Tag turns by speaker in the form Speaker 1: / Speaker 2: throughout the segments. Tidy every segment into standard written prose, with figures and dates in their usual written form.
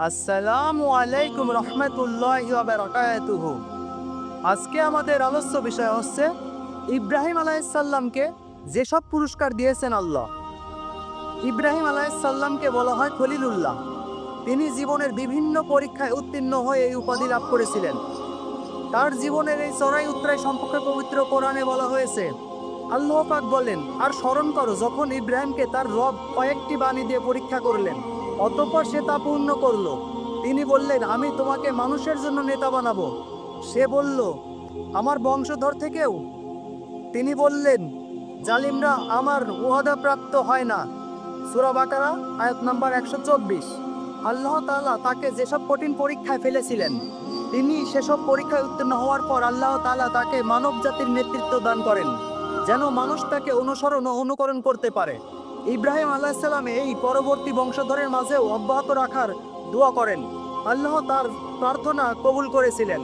Speaker 1: আসসালামু আলাইকুম রহমতুল্লাহি ওয়া বারাকাতুহু। আজকে আমাদের আলোচ্য বিষয় হচ্ছে ইব্রাহিম আলাইহিস সালামকে যেসব পুরস্কার দিয়েছেন আল্লাহ। ইব্রাহিম আলাইহিস সালামকে বলা হয় খলিলুল্লাহ। তিনি জীবনের বিভিন্ন পরীক্ষায় উত্তীর্ণ হয়ে এই উপাধি লাভ করেছিলেন। তার জীবনের এই চড়াই উতরাই সম্পর্কে পবিত্র কোরআনে বলা হয়েছে, আল্লাহ পাক বলেন, আর স্মরণ করো যখন ইব্রাহিমকে তার রব কয়েকটি বাণী দিয়ে পরীক্ষা করলেন, অতঃপর সে তা পূর্ণ করলো। তিনি বললেন, আমি তোমাকে মানুষের জন্য নেতা বানাবো। সে বলল, আমার বংশধর থেকেও? তিনি বললেন, জালিমরা আমার ওয়াদা প্রাপ্ত হয় না। সূরা বাকারা আয়াত নাম্বার 124। আল্লাহ তাআলা তাকে যেসব কঠিন পরীক্ষায় ফেলেছিলেন, তিনি সেসব পরীক্ষায় উত্তীর্ণ হওয়ার পর আল্লাহ তাআলা তাকে মানব জাতির নেতৃত্ব দান করেন, যেন মানুষ তাকে অনুসরণ ও অনুকরণ করতে পারে। ইব্রাহিম আলাইহিস সালাম এই পরবর্তী বংশধরের মাঝেও অব্যাহত রাখার দোয়া করেন। আল্লাহ তার প্রার্থনা কবুল করেছিলেন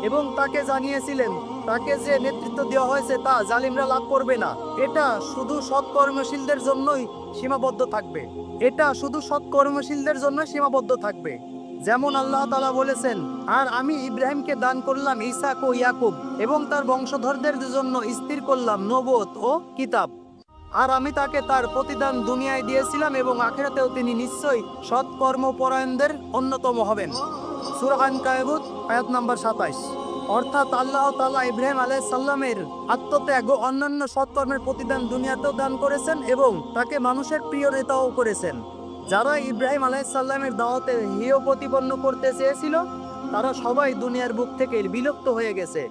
Speaker 1: এবং তাকে জানিয়েছিলেন, তাকে যে নেতৃত্ব দেওয়া হয়েছে তা জালিমরা লাভ করবে না। এটা শুধু সৎকর্মশীলদের জন্যই সীমাবদ্ধ থাকবে। সীমাবদ্ধ থাকবে। যেমন আল্লাহ তাআলা বলেছেন, আর আমি ইব্রাহিমকে দান করলাম ইসহাক ও ইয়াকুব, এবং তার বংশধরদের জন্য স্থির করলাম নবুয়ত ও কিতাব। আর আমি তাকে তার প্রতিদান দুনিয়ায় দিয়েছিলাম এবং আখিরাতেও তিনি নিশ্চয়ই সৎকর্মপরায়ণদের অন্যতম হবেন। সূরা আনকাবুত আয়াত নাম্বার 27। অর্থাৎ আল্লাহ তাআলা ইব্রাহিম আলাইহিস সালামের আত্মত্যাগ ও অন্যান্য সৎকর্মের প্রতিদান দুনিয়াতেও দান করেছেন এবং তাকে মানুষের প্রিয় নেতাও করেছেন। যারা ইব্রাহিম আলাইহিস সালামের দাওয়াতে হেয় প্রতিপন্ন করতে চেয়েছিল, তারা সবাই দুনিয়ার বুক থেকে বিলুপ্ত হয়ে গেছে,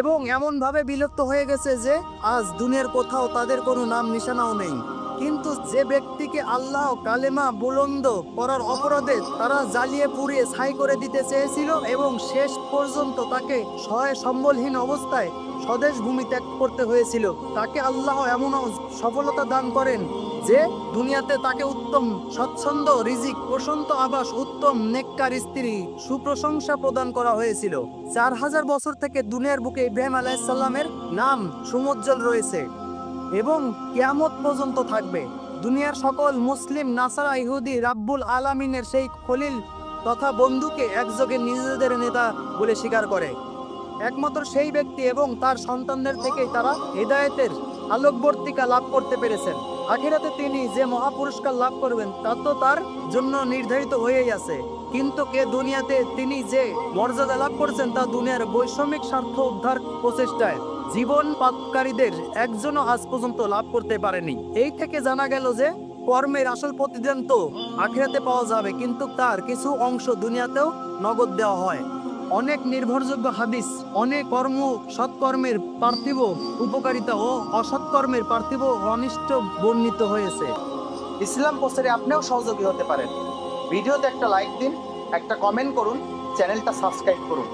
Speaker 1: এবং এমনভাবে বিলুপ্ত হয়ে গেছে যে আজ দুনিয়ার কোথাও তাদের কোনো নাম নিশানাও নেই। কিন্তু যে ব্যক্তিকে আল্লাহ কালেমা বুলন্দ করার অপরাধে তারা জ্বালিয়ে পুড়িয়ে ছাই করে দিতে চেয়েছিল এবং শেষ পর্যন্ত তাকে সহায় সম্বলহীন অবস্থায় স্বদেশ ভূমি ত্যাগ করতে হয়েছিল, তাকে আল্লাহ এমন সফলতা দান করেন যে দুনিয়াতে তাকে উত্তম স্বচ্ছন্দ রিজিক, প্রশান্ত আবাস, উত্তম নেককার স্ত্রী, সুপ্রশংসা প্রদান করা হয়েছিল। 4000 বছর থেকে দুনিয়ার বুকে ইব্রাহিম আলাইহিস সালামের নাম সুমজ্জ্বল রয়েছে এবং কিয়ামত পর্যন্ত থাকবে। দুনিয়ার সকল মুসলিম, নাসারা, ইহুদি রাব্বুল আলামিনের সেই খলিল তথা বন্ধুকে একযোগে নিজেদের নেতা বলে স্বীকার করে। একমাত্র সেই ব্যক্তি এবং তার সন্তানদের থেকেই তারা হেদায়েতের আলোকবর্তিকা লাভ করতে পেরেছেন। আখিরাতে তিনি যে মহাপুরস্কার লাভ করবেন তা তো তার জন্য নির্ধারিত হয়েই আছে, কিন্তু দুনিয়াতে তিনি যে মর্যাদা লাভ করছেন তা দুনিয়ার বৈষম্যিক স্বার্থ উদ্ধার প্রচেষ্টায় জীবন পাপকারীদের একজনও আজ পর্যন্ত লাভ করতে পারেনি। এই থেকে জানা গেল যে কর্মের আসল প্রতিদান তো আখিরাতে পাওয়া যাবে, কিন্তু তার কিছু অংশ দুনিয়াতেও নগদ দেওয়া হয়। অনেক নির্ভরযোগ্য হাদিস অনেক সৎকর্মের পার্থিব উপকারিতা ও অসৎকর্মের পার্থিব অনিষ্ট বর্ণিত হয়েছে।
Speaker 2: ইসলাম প্রচারে আপনিও সহযোগী হতে পারেন। ভিডিওতে একটা লাইক দিন, একটা কমেন্ট করুন, চ্যানেলটা সাবস্ক্রাইব করুন।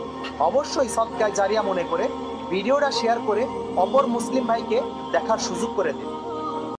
Speaker 2: অবশ্যই সদকায়ে জারিয়া মনে করে ভিডিওটা শেয়ার করে অপর মুসলিম ভাইকে দেখার সুযোগ করে দিন।